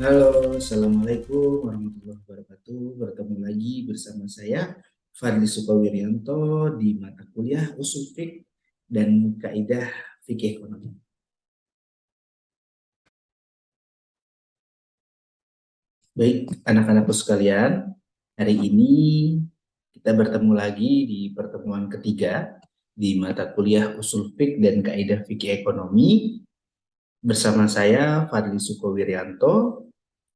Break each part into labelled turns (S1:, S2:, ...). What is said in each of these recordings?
S1: Halo, Assalamualaikum warahmatullahi wabarakatuh. Bertemu lagi bersama saya, Fadli Sukawiryanto, di mata kuliah Usul Fiqh dan Kaidah Fikih Ekonomi. Baik, anak-anakku sekalian, hari ini kita bertemu lagi di pertemuan ketiga di mata kuliah Usul Fiqh dan Kaidah Fikih Ekonomi bersama saya, Fadli Sukawiryanto,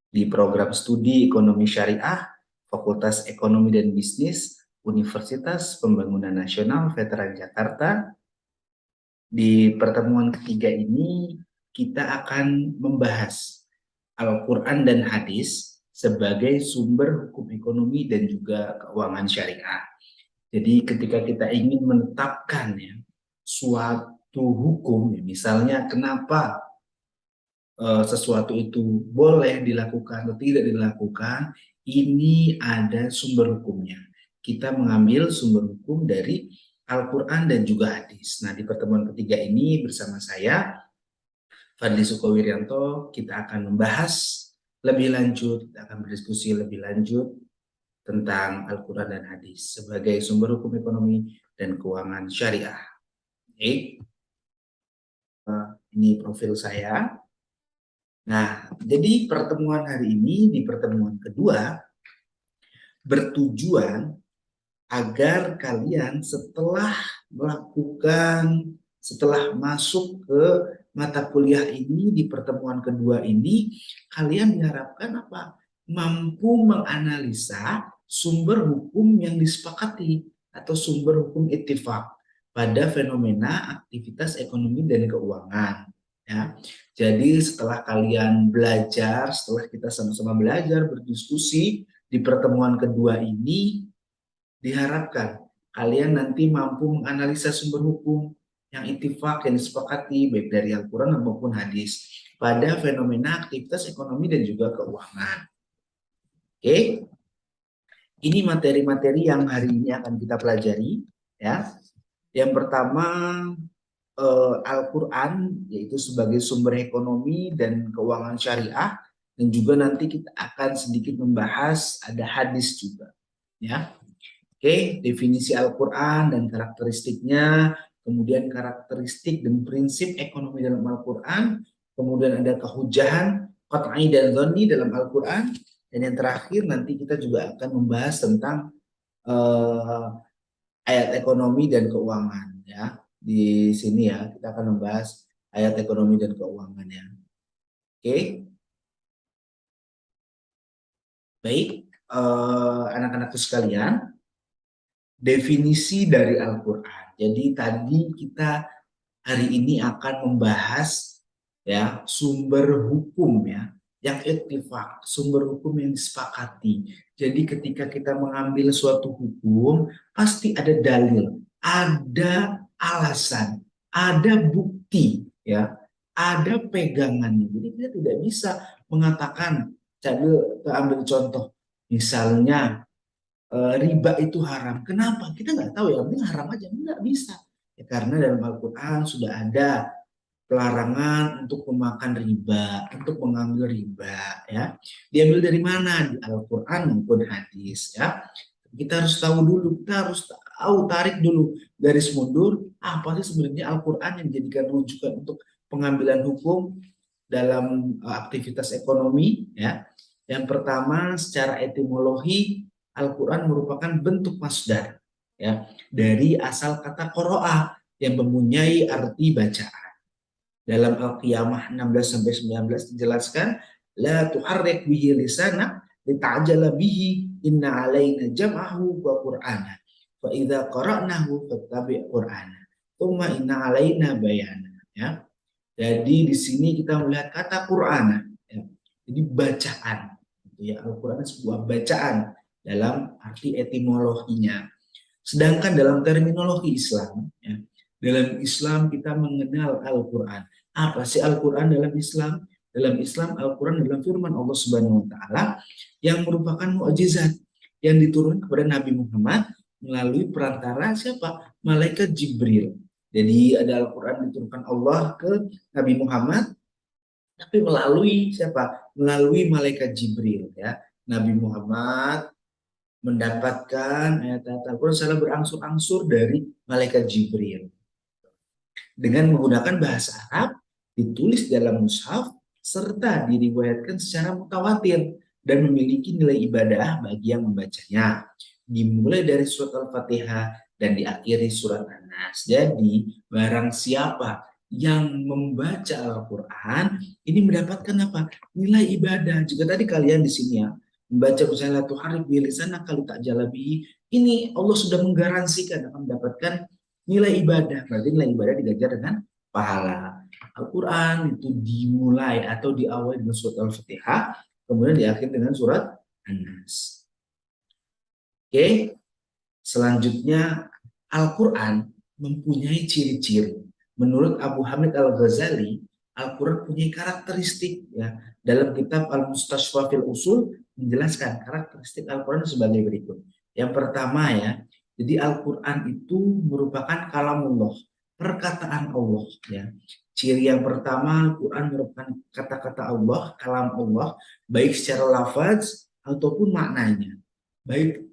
S1: di program studi Ekonomi Syariah, Fakultas Ekonomi dan Bisnis, Universitas Pembangunan Nasional Veteran Jakarta. Di pertemuan ketiga ini, kita akan membahas Al-Quran dan Hadis sebagai sumber hukum ekonomi dan juga keuangan syariah. Jadi ketika kita ingin menetapkan suatu hukum, misalnya kenapa sesuatu itu boleh dilakukan atau tidak dilakukan, ini ada sumber hukumnya. Kita mengambil sumber hukum dari Al-Quran dan juga hadis. Nah, di pertemuan ketiga ini bersama saya, Fadli Sukawiryanto, kita akan membahas lebih lanjut, kita akan berdiskusi lebih lanjut tentang Al-Quran dan hadis sebagai sumber hukum ekonomi dan keuangan syariah. Oke. Ini profil saya. Nah, jadi pertemuan hari ini, di pertemuan kedua, bertujuan agar kalian setelah masuk ke mata kuliah ini, di pertemuan kedua ini, kalian diharapkan apa? Mampu menganalisa sumber hukum yang disepakati atau sumber hukum ittifaq pada fenomena aktivitas ekonomi dan keuangan. Ya, jadi setelah kalian belajar, setelah kita sama-sama belajar, berdiskusi di pertemuan kedua ini, diharapkan kalian nanti mampu menganalisa sumber hukum yang ittifaq, yang disepakati baik dari Al-Quran maupun hadis pada fenomena aktivitas ekonomi dan juga keuangan. Oke, ini materi-materi yang hari ini akan kita pelajari. Ya, yang pertama Al-Quran, yaitu sebagai sumber ekonomi dan keuangan syariah, dan juga nanti kita akan sedikit membahas ada hadis juga. Ya, oke, definisi Al-Quran dan karakteristiknya, kemudian karakteristik dan prinsip ekonomi dalam Al-Quran, kemudian ada kehujahan, qat'i dan dhonni dalam Al-Quran, dan yang terakhir nanti kita juga akan membahas tentang ayat ekonomi dan keuangan. Ya, di sini ya kita akan membahas ayat ekonomi dan keuangan ya. Oke, baik, anak-anakku sekalian, definisi dari Al-Quran. Jadi tadi kita hari ini akan membahas ya sumber hukum ya yang ittifaq, sumber hukum yang disepakati. Jadi ketika kita mengambil suatu hukum pasti ada dalil, ada alasan, ada bukti ya, ada pegangannya. Jadi kita tidak bisa mengatakan, kita ambil contoh misalnya riba itu haram. Kenapa? Kita nggak tahu ya, penting haram aja. Nggak bisa. Ya, karena dalam Al-Quran sudah ada pelarangan untuk memakan riba, untuk mengambil riba. Ya, diambil dari mana? Di Al-Quran maupun hadis. Ya, kita harus tahu dulu, kita harus tahu, tarik dulu garis mundur, apa sih sebenarnya Al-Quran yang dijadikan rujukan untuk pengambilan hukum dalam aktivitas ekonomi. Ya, yang pertama secara etimologi Al-Quran merupakan bentuk masdar ya dari asal kata qoro'ah yang mempunyai arti bacaan. Dalam Al-Qiyamah 16 sampai 19 dijelaskan la tuharrik bihi lisana lita'jala bihi inna alaina jam'ahu wa qur'ana fa idza qara'nahu fattabi' qur'ana thumma inna alaina bayana ya. Jadi di sini kita melihat kata Qur'ana ya. Jadi bacaan ya, Al-Quran sebuah bacaan dalam arti etimologinya. Sedangkan dalam terminologi Islam, ya, dalam Islam kita mengenal Al-Quran. Apa sih Al-Quran dalam Islam? Dalam Islam, Al-Quran adalah firman Allah Subhanahu wa Ta'ala yang merupakan mukjizat yang diturunkan kepada Nabi Muhammad melalui perantara siapa? Malaikat Jibril. Jadi ada Al-Quran diturunkan Allah ke Nabi Muhammad, tapi melalui siapa? melalui malaikat Jibril ya. Nabi Muhammad mendapatkan ayat-ayat Al-Quran secara berangsur-angsur dari malaikat Jibril dengan menggunakan bahasa Arab, ditulis dalam mushaf, serta diriwayatkan secara mutawatir dan memiliki nilai ibadah bagi yang membacanya. Dimulai dari surat Al-Fatihah dan diakhiri surat An-Nas. Jadi barang siapa yang membaca Al-Quran ini mendapatkan apa? Nilai ibadah. Jika tadi kalian di sini ya membaca misalnya tuharib bilisana kalau tak jalabi, ini Allah sudah menggaransikan akan mendapatkan nilai ibadah. Berarti nilai ibadah digajar dengan pahala. Al-Quran itu dimulai atau diawali dengan surat Al-Fatihah, kemudian diakhiri dengan surat An-Nas. Oke, selanjutnya Al-Quran mempunyai ciri-ciri. Menurut Abu Hamid Al-Ghazali, Al-Quran punya karakteristik ya. Dalam kitab Al-Mustashfa fil Usul menjelaskan karakteristik Al-Quran sebagai berikut. Yang pertama ya, jadi Al-Quran itu merupakan kalamullah, perkataan Allah ya. Ciri yang pertama, Al-Quran merupakan kata-kata Allah, kalam Allah, baik secara lafaz ataupun maknanya. Baik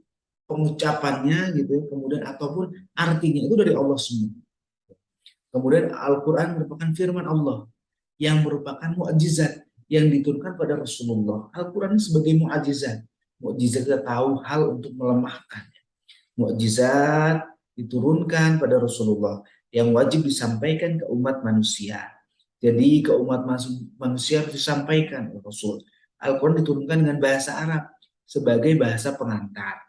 S1: pengucapannya gitu ya, kemudian ataupun artinya itu dari Allah semua. Kemudian Al-Quran merupakan firman Allah yang merupakan mukjizat yang diturunkan pada Rasulullah. Al-Quran sebagai mukjizat. Mukjizat kita tahu hal untuk melemahkan. Mukjizat diturunkan pada Rasulullah yang wajib disampaikan ke umat manusia. Jadi ke umat manusia harus disampaikan oleh Rasul. Al-Quran diturunkan dengan bahasa Arab sebagai bahasa pengantar.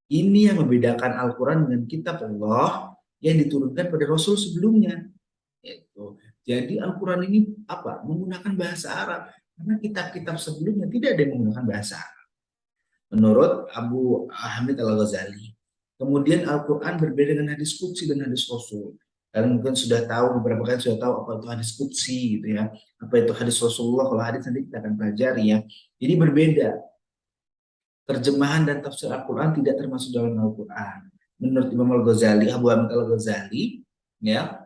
S1: Ini yang membedakan Al-Quran dengan kitab Allah yang diturunkan pada Rasul sebelumnya. Jadi Al-Quran ini apa? Menggunakan bahasa Arab. Karena kitab-kitab sebelumnya tidak ada yang menggunakan bahasa Arab. Menurut Abu Hamid Al-Ghazali. Kemudian Al-Quran berbeda dengan hadis qudsi dan hadis Rasul. Kalian mungkin sudah tahu, beberapa kali sudah tahu apa itu hadis qudsi gitu ya. Apa itu hadis Rasulullah, kalau hadis nanti kita akan pelajari ya. Jadi berbeda. Terjemahan dan tafsir Al-Quran tidak termasuk dalam Al-Quran. Menurut Imam Al-Ghazali, Abu Hamid Al-Ghazali, ya,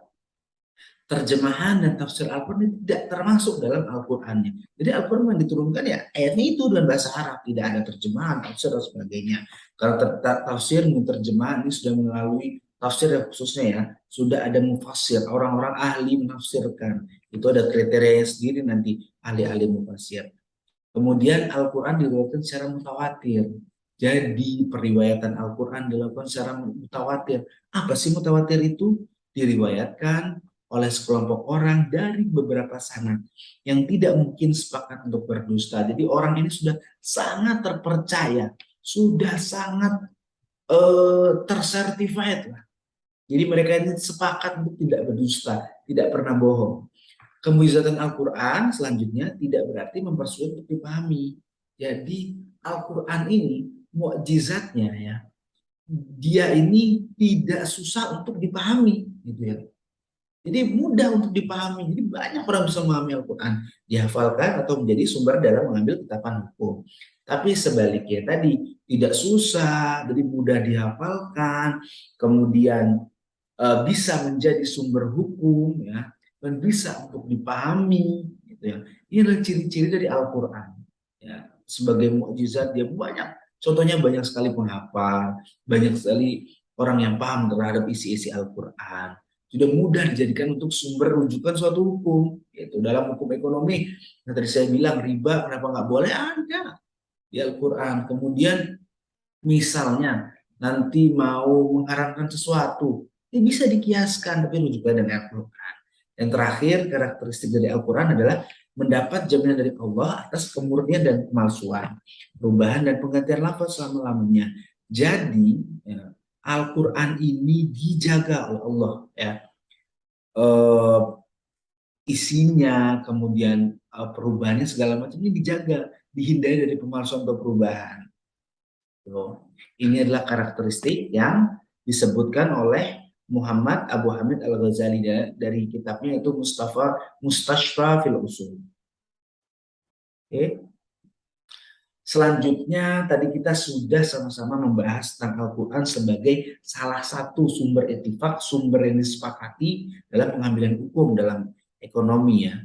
S1: terjemahan dan tafsir Al-Quran tidak termasuk dalam Al-Qurannya. Jadi Al-Quran yang diturunkan ya ayatnya itu dengan bahasa Arab, tidak ada terjemahan, tafsir dan sebagainya. Kalau tafsir dan terjemahan ini sudah melalui tafsir yang khususnya ya, sudah ada mufassir, orang-orang ahli menafsirkan. Itu ada kriteria sendiri nanti ahli-ahli mufassir. Kemudian Al-Quran diriwayatkan secara mutawatir. Jadi periwayatan Al-Quran dilakukan secara mutawatir. Apa sih mutawatir itu? Diriwayatkan oleh sekelompok orang dari beberapa sanad yang tidak mungkin sepakat untuk berdusta. Jadi orang ini sudah sangat terpercaya, sudah sangat tersertified lah. Jadi mereka ini sepakat untuk tidak berdusta, tidak pernah bohong. Kemujizatan Al-Quran selanjutnya tidak berarti mempersulit untuk dipahami. Jadi Al-Quran ini mukjizatnya ya, dia ini tidak susah untuk dipahami gitu ya. Jadi mudah untuk dipahami. Jadi banyak orang bisa memahami Al-Quran, dihafalkan atau menjadi sumber dalam mengambil ketetapan hukum. Tapi sebaliknya tadi tidak susah, jadi mudah dihafalkan, kemudian bisa menjadi sumber hukum ya, dan bisa untuk dipahami gitu ya. Ini adalah ciri-ciri dari Al-Quran ya. Sebagai mukjizat dia banyak, contohnya banyak sekali penghafal, banyak sekali orang yang paham terhadap isi-isi Al-Quran, sudah mudah dijadikan untuk sumber rujukan suatu hukum. Itu dalam hukum ekonomi yang tadi saya bilang riba kenapa nggak boleh, ada di Al-Quran. Kemudian misalnya nanti mau mengharamkan sesuatu, ini bisa dikiaskan tapi rujukan dari Al-Quran. Yang terakhir, karakteristik dari Al-Quran adalah mendapat jaminan dari Allah atas kemurnian dan kemalsuan, perubahan dan penggantian lafaz selama-lamanya. Jadi ya, Al-Quran ini dijaga oleh Allah ya. Isinya, kemudian perubahannya segala macam ini dijaga, dihindari dari pemalsuan atau perubahan. Ini adalah karakteristik yang disebutkan oleh Muhammad Abu Hamid Al-Ghazali dari kitabnya itu Mustashfa fil Usul. Oke. Selanjutnya tadi kita sudah sama-sama membahas tentang Al-Quran sebagai salah satu sumber ittifaq, sumber yang disepakati dalam pengambilan hukum dalam ekonomi ya.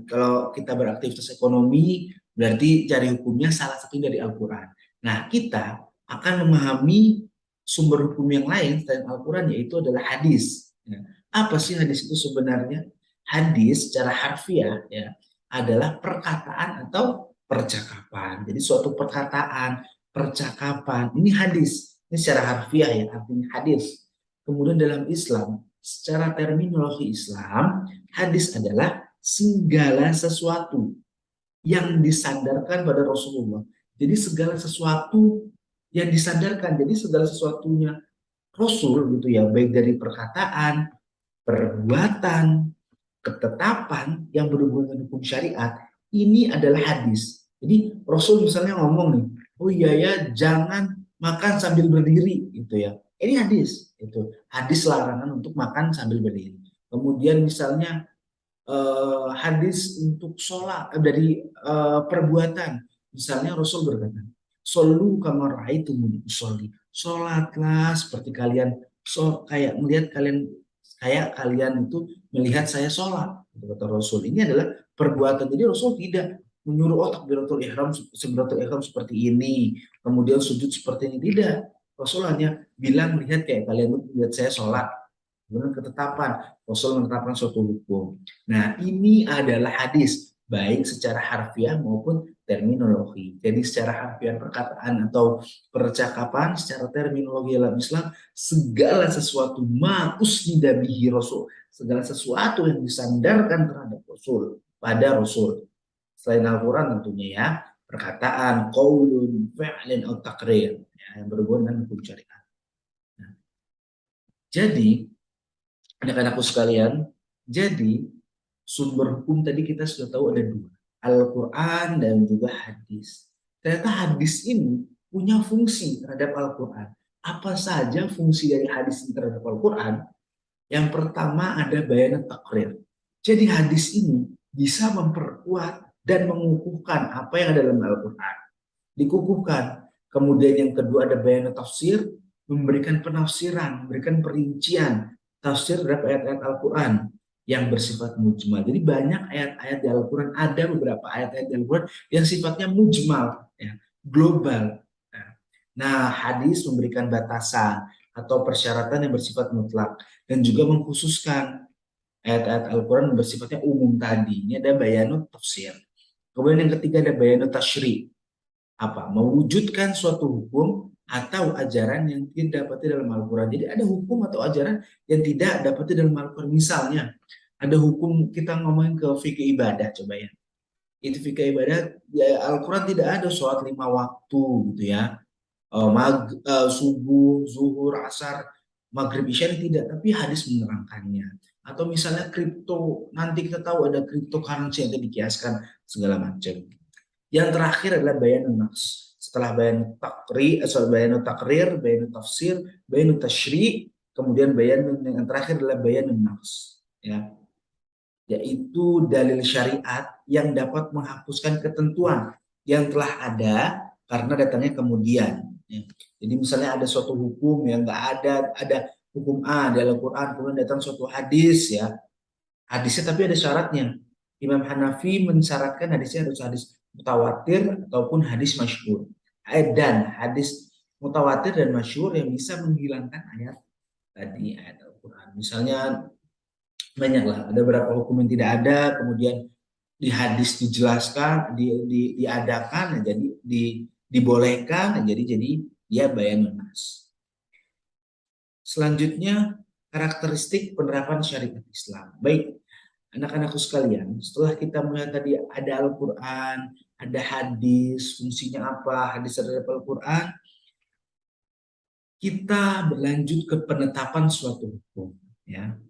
S1: Kalau kita beraktivitas ekonomi Berarti cari hukumnya salah satu dari Al-Quran. Nah, kita akan memahami sumber hukum yang lain selain Al-Quran, yaitu adalah hadis. Ya. Apa sih hadis itu sebenarnya? Hadis secara harfiah ya adalah perkataan atau percakapan. Jadi suatu perkataan, percakapan, ini hadis. Ini secara harfiah ya, artinya hadis. Kemudian dalam Islam, secara terminologi Islam, hadis adalah segala sesuatu yang disandarkan pada Rasulullah. Jadi segala sesuatu yang disandarkan, jadi segala sesuatunya Rasul gitu ya, baik dari perkataan, perbuatan, ketetapan yang berhubungan dengan hukum syariat, ini adalah hadis. Jadi Rasul misalnya ngomong nih, oh iya ya, jangan makan sambil berdiri gitu ya. Ini hadis, itu hadis larangan untuk makan sambil berdiri. Kemudian misalnya hadis untuk sholat dari perbuatan. Misalnya Rasul berkata, "Solu kamar itu usolli." Sholatlah seperti kalian kayak melihat kalian kayak kalian itu melihat saya sholat. Kata Rasul. Ini adalah perbuatan. Jadi Rasul tidak menyuruh takbiratul ihram seperti ini, kemudian sujud seperti ini, tidak. Rasul hanya bilang lihat kayak kalian lihat saya sholat. Kemudian ketetapan Rasul menetapkan suatu hukum. Nah, ini adalah hadis, baik secara harfiah maupun terminologi. Jadi secara harfiah perkataan atau percakapan, secara terminologi dalam Islam, segala sesuatu usnida bihi Rasul, segala sesuatu yang disandarkan terhadap Rasul, pada Rasul. Selain Al-Quran tentunya ya, perkataan, qaulun, fi'lin, atau takrir, ya, yang berhubungan dengan hukum syariat. Nah, jadi anak-anakku sekalian, jadi sumber hukum tadi kita sudah tahu ada dua, Al-Quran dan juga hadis. Ternyata hadis ini punya fungsi terhadap Al-Quran. Apa saja fungsi dari hadis ini terhadap Al-Quran? Yang pertama ada bayan takrir. Jadi hadis ini bisa memperkuat dan mengukuhkan apa yang ada dalam Al-Quran. Dikukuhkan. Kemudian yang kedua ada bayan tafsir, memberikan penafsiran, memberikan perincian tafsir terhadap ayat-ayat Al-Quran yang bersifat mujmal. Jadi banyak ayat-ayat di Al-Quran, ada beberapa ayat-ayat di Al-Quran yang sifatnya mujmal, ya, global. Nah, hadis memberikan batasan atau persyaratan yang bersifat mutlak dan juga mengkhususkan ayat-ayat Al-Quran bersifatnya umum tadi. Ini ada bayanut tafsir. Kemudian yang ketiga ada bayanut tasyri. Apa? Mewujudkan suatu hukum atau ajaran yang tidak dapat dalam Al-Quran. Jadi ada hukum atau ajaran yang tidak dapat dalam Al-Quran. Misalnya, ada hukum, kita ngomongin ke fikih ibadah, coba ya. Itu fikih ibadah, ya, Al-Quran tidak ada sholat 5 waktu gitu ya. Subuh, zuhur, asar, maghrib, isya tidak, tapi hadis menerangkannya. Atau misalnya kripto, nanti kita tahu ada cryptocurrency yang dikiaskan segala macam. Yang terakhir adalah bayan nafs. Setelah bayan takrir, bayan tafsir, bayan tasyri, kemudian bayan yang terakhir adalah bayan nafs. Ya, yaitu dalil syariat yang dapat menghapuskan ketentuan yang telah ada karena datangnya kemudian. Ya. Jadi misalnya ada suatu hukum yang nggak ada hukum A di Al-Quran, kemudian datang suatu hadis ya, hadisnya tapi ada syaratnya. Imam Hanafi mensyaratkan hadisnya harus hadis mutawatir ataupun hadis masyhur. Dan hadis mutawatir dan masyhur yang bisa menghilangkan ayat tadi, ayat Al-Quran. Misalnya banyaklah, ada beberapa hukum yang tidak ada, kemudian di hadis dijelaskan, diadakan, jadi dibolehkan, jadi dia bayan nas. Selanjutnya karakteristik penerapan syariat Islam. Baik, anak-anakku sekalian, setelah kita melihat tadi ada Al-Quran, ada hadis, fungsinya apa, hadis terhadap Al-Quran, kita berlanjut ke penetapan suatu hukum. Ya.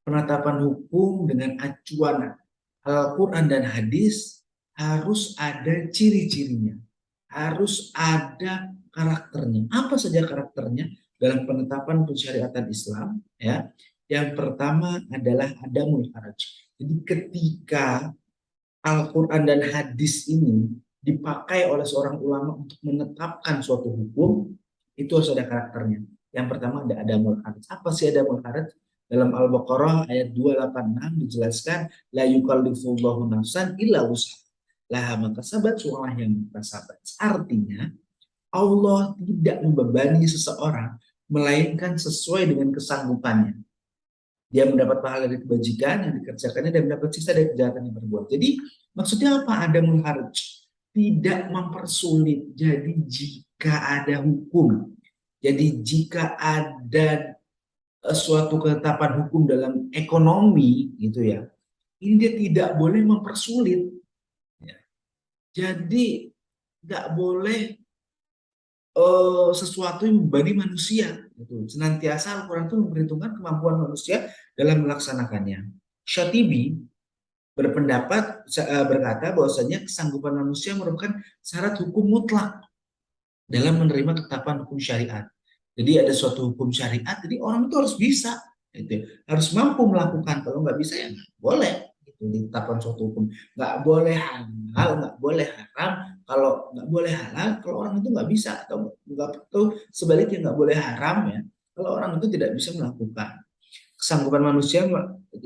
S1: Penetapan hukum dengan acuan Al-Quran dan hadis harus ada ciri-cirinya, harus ada karakternya. Apa saja karakternya dalam penetapan pensyariatan Islam? Ya, yang pertama adalah adamul haraj. Jadi ketika Al-Quran dan hadis ini dipakai oleh seorang ulama untuk menetapkan suatu hukum, itu harus ada karakternya. Yang pertama ada adamul haraj. Apa sih adamul haraj? Dalam Al-Baqarah ayat 286 dijelaskan la yukallifullahu nafsan illa wus'aha. laha makasabat wa 'alaiha makasabat. Artinya Allah tidak membebani seseorang melainkan sesuai dengan kesanggupannya. Dia mendapat pahala dari kebajikan yang dikerjakannya dan mendapat siksa dari kejahatan yang berbuat. Jadi maksudnya apa? Adamul harj, tidak mempersulit. Jadi jika ada hukum, jadi jika ada suatu ketetapan hukum dalam ekonomi gitu ya, ini dia tidak boleh mempersulit. Ya. Jadi nggak boleh sesuatu yang membebani manusia. Gitu. Senantiasa Al-Quran itu memperhitungkan kemampuan manusia dalam melaksanakannya. Syatibi berkata bahwasanya kesanggupan manusia merupakan syarat hukum mutlak dalam menerima ketetapan hukum syariat. Jadi ada suatu hukum syariat, jadi orang itu harus bisa, gitu. Harus mampu melakukan. Kalau nggak bisa ya nggak boleh. Gitu, ditetapkan suatu hukum. Nggak boleh halal, nggak boleh haram. Kalau nggak boleh halal, kalau orang itu nggak bisa atau nggak betul sebaliknya nggak boleh haram ya. Kalau orang itu tidak bisa melakukan kesanggupan manusia,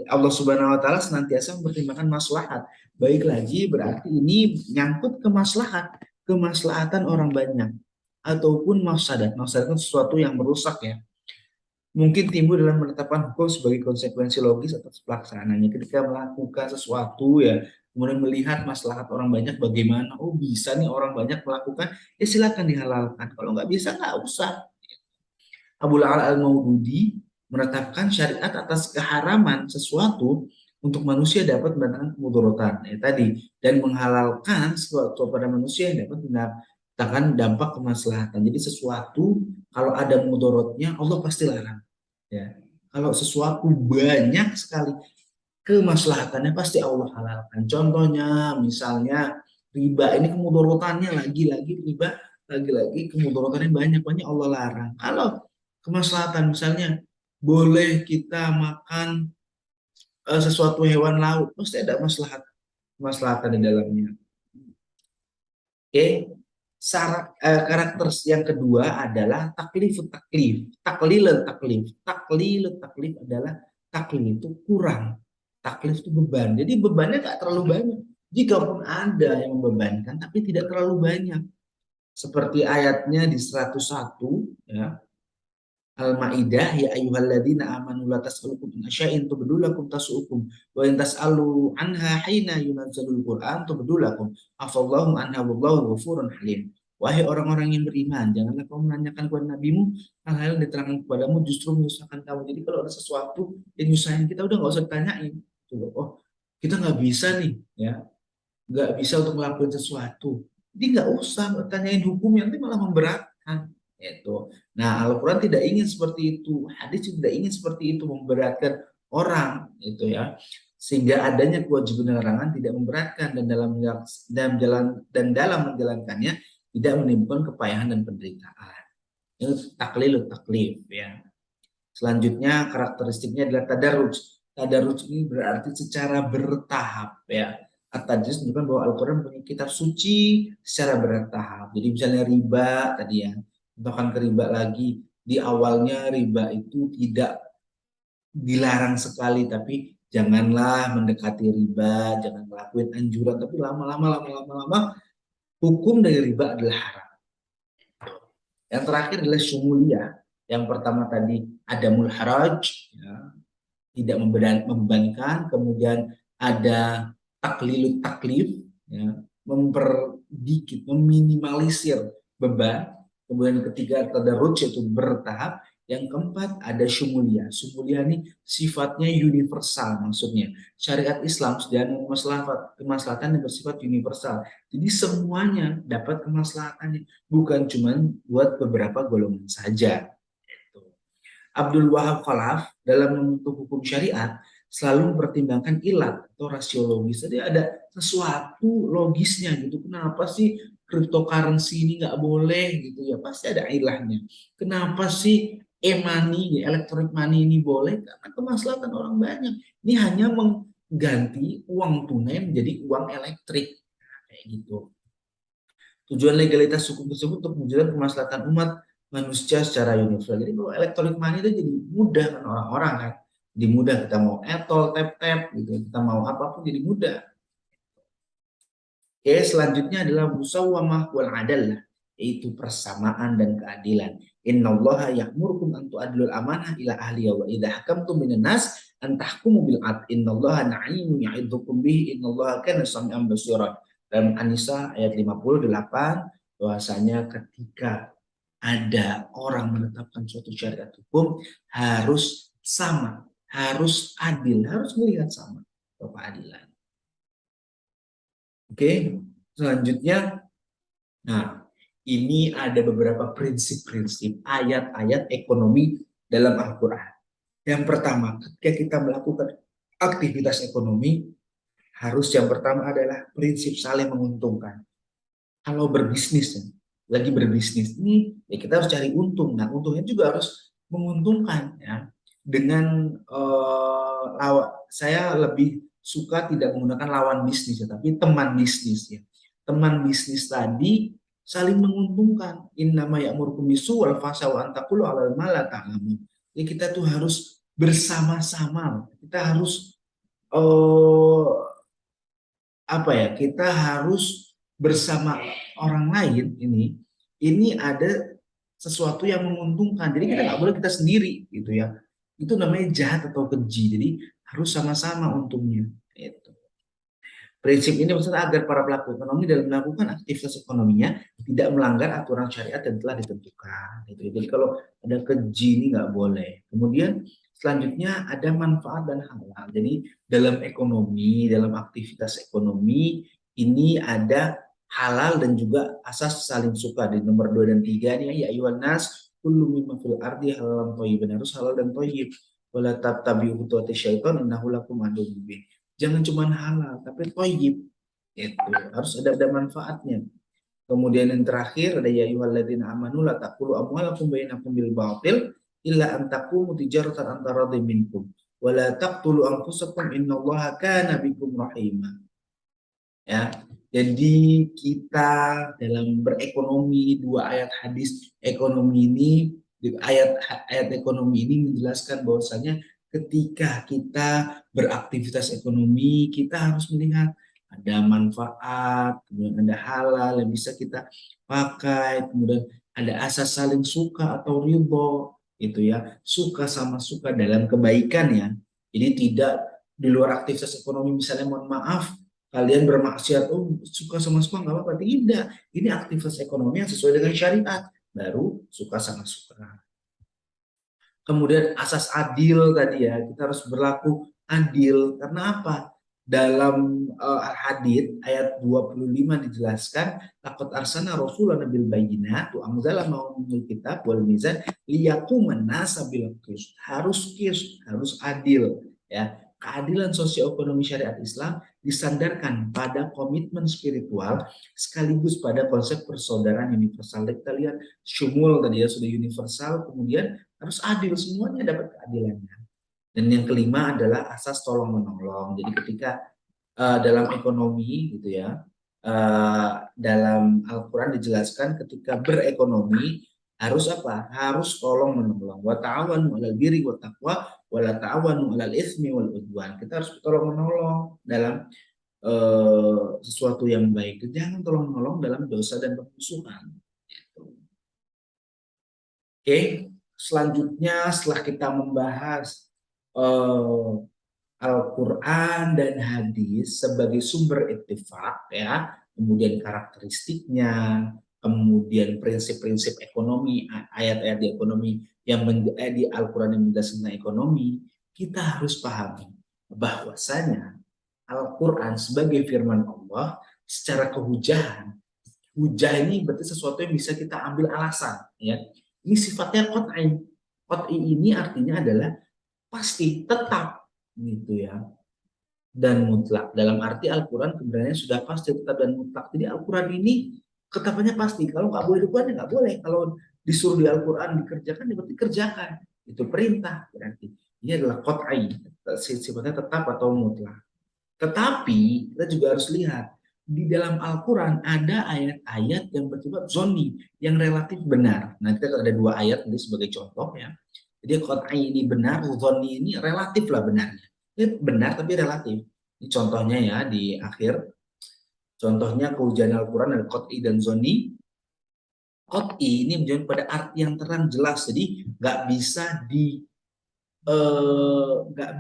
S1: Allah Subhanahu Wa Taala senantiasa mempertimbangkan maslahat. Baik lagi berarti ini nyangkut ke maslahat, kemaslahatan orang banyak ataupun mafsadat. Mafsadat itu sesuatu yang merusak ya. Mungkin timbul dalam menetapkan hukum sebagai konsekuensi logis atas pelaksanaannya. Ketika melakukan sesuatu ya, kemudian melihat maslahat orang banyak bagaimana, oh bisa nih orang banyak melakukan, ya silakan dihalalkan. Kalau nggak bisa nggak usah. Abu La'al al-Maududi menetapkan syariat atas keharaman sesuatu untuk manusia dapat mendatangkan kemudaratan tadi dan menghalalkan sesuatu pada manusia yang dapat mendatangkan dampak kemaslahatan. Jadi sesuatu kalau ada mudaratnya Allah pasti larang. Ya. Kalau sesuatu banyak sekali kemaslahatannya pasti Allah halalkan. Contohnya misalnya riba, ini kemudaratannya lagi-lagi riba, lagi-lagi kemudaratannya banyak-banyak Allah larang. Kalau kemaslahatan misalnya boleh kita makan sesuatu hewan laut, pasti ada kemaslahatan di dalamnya. Oke, karakter yang kedua adalah taklif adalah taklif itu kurang, taklif itu beban. Jadi bebannya nggak terlalu banyak. Jikapun ada yang membebankan, tapi tidak terlalu banyak. Seperti ayatnya di 101 ya, Al-Maidah, ya ayyuhalladzina amanu la tas'alukum an asya'in tubdulakum tasu'ukum wa in tas'alu anha hina yunazzalul Qur'an tubdulakum afallahu anha wallahu ghafurun halim. Wahai orang-orang yang beriman, janganlah kamu menanyakan kepada nabimu hal-hal yang diterangkan kepadamu justru menyusahkan kamu. Jadi kalau ada sesuatu yang nyusahin kita udah nggak usah ditanyain. Oh, kita nggak bisa nih, ya, nggak bisa untuk melakukan sesuatu. Jadi nggak usah tanyain hukum yang nanti malah memberatkan. Itu. Nah, Al-Quran tidak ingin seperti itu, hadis tidak ingin seperti itu memberatkan orang, itu ya. Sehingga adanya kewajiban larangan tidak memberatkan dan dalam menjalankannya tidak menimbulkan kepayahan dan penderitaan. Itu taklif ya. Selanjutnya karakteristiknya adalah tadarruj. Tadarruj ini berarti secara bertahap ya. At-Tadrij menunjukkan bahwa Al-Quran punya kitab suci secara bertahap. Jadi misalnya riba tadi ya, bahkan ke riba lagi, di awalnya riba itu tidak dilarang sekali, tapi janganlah mendekati riba, jangan melakukan anjuran, tapi lama-lama hukum dari riba adalah haram. Yang terakhir adalah syumuliyah. Yang pertama tadi adamul haraj, ya, tidak membebankan, kemudian ada taklif, ya, memperdikit, meminimalisir beban. Kemudian ketiga tadarruj, yaitu bertahap. Yang keempat ada syumuliyah. Syumuliyah ini sifatnya universal, maksudnya syariat Islam dan kemaslahatan yang bersifat universal. Jadi semuanya dapat kemaslahatannya, bukan cuma buat beberapa golongan saja. Abdul Wahab Khalaf dalam membentuk hukum syariat selalu mempertimbangkan ilat atau rasio logis. Jadi ada sesuatu logisnya gitu. Kenapa sih cryptocurrency ini nggak boleh gitu ya? Pasti ada ilahnya. Kenapa sih e-money, electronic money ini boleh? Karena kemaslahatan orang banyak. Ini hanya mengganti uang tunai menjadi uang elektrik. Kayak gitu. Tujuan legalitas hukum tersebut untuk menjaga kemaslahatan umat manusia secara universal. Jadi kalau elektronik money itu jadi mudah kan orang-orang kan. Jadi mudah kita mau etol, tap-tap gitu, kita mau apapun jadi mudah. Oke, selanjutnya adalah musawwamah wal adalah, yaitu persamaan dan keadilan. Innallaha ya'murukum an tu'addul amanah ila ahliha wa idza hakamtum minan nas an tahkumu bil adl. Innallaha na'imun ya'idzukum bihi innallaha kana sami'an basira. Dalam An-Nisa ayat 58, bahwasanya ketika ada orang menetapkan suatu syariat hukum harus sama, harus adil, harus melihat sama keadilan. Oke, selanjutnya, nah ini ada beberapa prinsip-prinsip ayat-ayat ekonomi dalam Al-Quran. Yang pertama, ketika kita melakukan aktivitas ekonomi, harus yang pertama adalah prinsip saling menguntungkan. Kalau berbisnis, lagi berbisnis ini, ya kita harus cari untung. Nah, untungnya juga harus menguntungkan, ya. Dengan saya lebih suka tidak menggunakan lawan bisnis, ya, tapi teman bisnis, ya. Teman bisnis tadi saling menguntungkan. Innama ya'murukum bisu wal fahsya wa an taqulu 'alal ma la ta'lamun. Ya, kita tuh harus bersama-sama. Kita harus eh, apa ya, kita harus bersama orang lain. Ini ada sesuatu yang menguntungkan, jadi kita nggak boleh kita sendiri gitu ya, itu namanya jahat atau keji. Jadi harus sama-sama untungnya itu. Prinsip ini maksudnya agar para pelaku ekonomi dalam melakukan aktivitas ekonominya tidak melanggar aturan syariat yang telah ditentukan. Gitu. Jadi kalau ada keji ini nggak boleh. Kemudian selanjutnya ada manfaat dan halal. Jadi dalam ekonomi, dalam aktivitas ekonomi ini ada halal dan juga asas saling suka. Di nomor 2 dan 3 nih, ya ayyuhan nas kullu mimma fil ardi halalan thayyiban, harus halal dan thayyib. Wala tattabi'u khutuwati syaitan innahu lakum aduwwun mubin. Jangan cuma halal, tapi thayyib. Itu harus ada manfaatnya. Kemudian yang terakhir ada ya ayyuhalladzina amanu la taqulu amwalakum bainakum bil batil illa an taqumu tijaratan antara minkum wa la taqtulu anfusakum innallaha kana bikum rahima. Ya. Jadi kita dalam berekonomi, dua ayat hadis ekonomi ini, ayat ekonomi ini menjelaskan bahwasanya ketika kita beraktivitas ekonomi, kita harus melihat ada manfaat, kemudian ada halal yang bisa kita pakai, kemudian ada asas saling suka atau ridho, itu ya, suka sama suka dalam kebaikan ya. Jadi tidak di luar aktivitas ekonomi, misalnya mohon maaf kalian bermaksiat, oh suka sama suka nggak apa-apa, tidak. Ini aktivitas ekonomi yang sesuai dengan syariat, baru suka sama suka. Kemudian asas adil tadi ya, kita harus berlaku adil. Karena apa? Dalam Al-Hadid ayat 25 dijelaskan, laqad arsalna rasulan bil bayyinati wa anzala ma'ahumul kitab wal mizan liyaquman nasa bil qist. Harus qist, harus adil ya. Keadilan sosioekonomi syariat Islam disandarkan pada komitmen spiritual sekaligus pada konsep persaudaraan universal. Kita lihat syumul tadi ya, sudah universal, kemudian harus adil, semuanya dapat keadilannya. Dan yang kelima adalah asas tolong menolong. Jadi ketika dalam ekonomi gitu ya, dalam Al-Quran dijelaskan ketika berekonomi harus apa? Harus tolong menolong. Wa ta'awanu 'alal birri wat taqwa wa la ta'awanu 'alal itsmi wal udwan. Kita harus tolong menolong dalam sesuatu yang baik. Jangan tolong menolong dalam dosa dan permusuhan. Oke, selanjutnya setelah kita membahas Al-Quran dan hadis sebagai sumber ittifaq ya, kemudian karakteristiknya, kemudian prinsip-prinsip ekonomi, ayat-ayat di ekonomi yang di Al-Quran yang menjelaskan ekonomi, kita harus pahami bahwasanya Al-Quran sebagai firman Allah secara kehujahan, hujah ini berarti sesuatu yang bisa kita ambil alasan ya. Ini sifatnya qat'i. Qat'i ini artinya adalah pasti, tetap gitu ya. Dan mutlak. Dalam arti Al-Quran kebenarannya sudah pasti, tetap dan mutlak. Jadi Al-Quran ini ketapannya pasti. Kalau nggak boleh dilakukan ya nggak boleh. Kalau disuruh di Al-Quran dikerjakan ya berarti kerjakan. Itu perintah berarti. Ini adalah qat'i. Sifatnya tetap atau mutlak. Tetapi kita juga harus lihat di dalam Al-Quran ada ayat-ayat yang bersifat zonni, yang relatif benar. Nah, kita ada dua ayat ini sebagai contoh ya. Jadi qat'i ini benar, zonni ini relatif lah benarnya. Ini benar tapi relatif. Ini contohnya ya di akhir Contohnya kehujanan Al-Quran ada qat'i dan zoni. Qat'i ini menunjukkan pada arti yang terang jelas, jadi nggak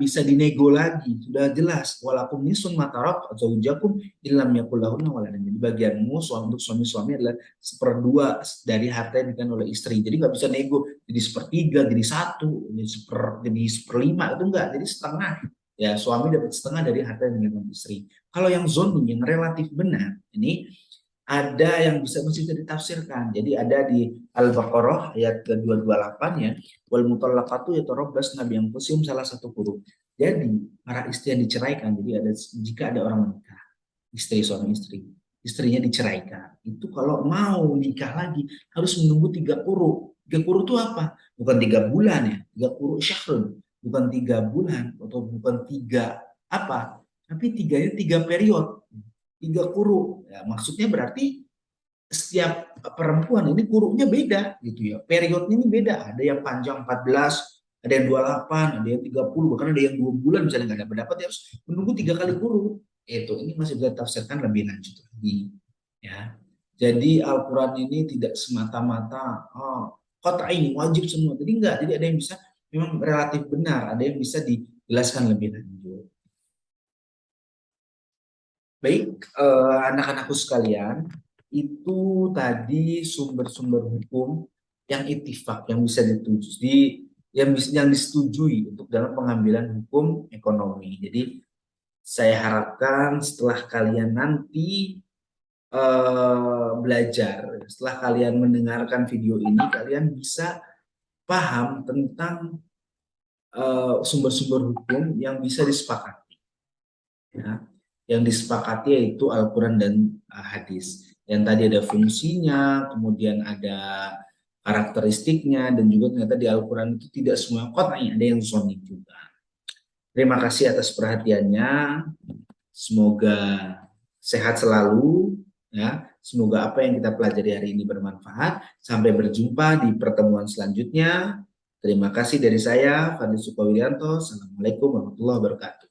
S1: bisa dinego lagi, sudah jelas. Walakum nisun matarok atau ujakum ilam yakulahunna waladan. Jadi bagianmu suami untuk suami-suami adalah seperdua dari harta yang diberikan oleh istri. Jadi nggak bisa nego jadi sepertiga, jadi satu, jadi seperlima, itu enggak. Jadi setengah. Ya, suami dapat setengah dari harta yang diberikan oleh istri. Kalau yang zoni yang relatif benar, ini ada yang bisa ditafsirkan. Jadi ada di Al-Baqarah ayat ke-228 ya, wal mutallaqatu yatarabbasna bi anfusihim salah satu huruf. Jadi para istri yang diceraikan, jadi jika ada orang menikah, istri suami istri, istrinya diceraikan, itu kalau mau nikah lagi harus menunggu 3 quru. 3 quru itu apa? Bukan 3 bulan ya, 3 quru syahrun, bukan 3 bulan atau bukan apa, tapi tiganya 3 periode. 3 quru, ya, maksudnya berarti setiap perempuan ini kurunya beda gitu ya. Periodnya ini beda. Ada yang panjang 14, ada yang 28, ada yang 30, bahkan ada yang 2 bulan misalnya nggak dapat dapat, ya harus menunggu 3 kali kuru. Itu ini masih bisa ditafsirkan lebih lanjut lagi. Ya. Jadi Al-Quran ini tidak semata-mata kota ini wajib semua. Jadi enggak. Jadi ada yang bisa memang relatif benar, ada yang bisa dijelaskan lebih lanjut. Baik, anak-anakku sekalian, itu tadi sumber-sumber hukum yang ittifaq, yang bisa yang disetujui untuk dalam pengambilan hukum ekonomi. Jadi saya harapkan setelah kalian nanti belajar, setelah kalian mendengarkan video ini, kalian bisa paham tentang sumber-sumber hukum yang bisa disepakati. Ya, yang disepakati yaitu Al-Quran dan hadis. Yang tadi ada fungsinya, kemudian ada karakteristiknya, dan juga ternyata di Al-Quran itu tidak semua qat'i, ada yang zonni juga. Terima kasih atas perhatiannya. Semoga sehat selalu. Ya, semoga apa yang kita pelajari hari ini bermanfaat. Sampai berjumpa di pertemuan selanjutnya. Terima kasih dari saya, Fadil Sukowidianto. Assalamualaikum warahmatullahi wabarakatuh.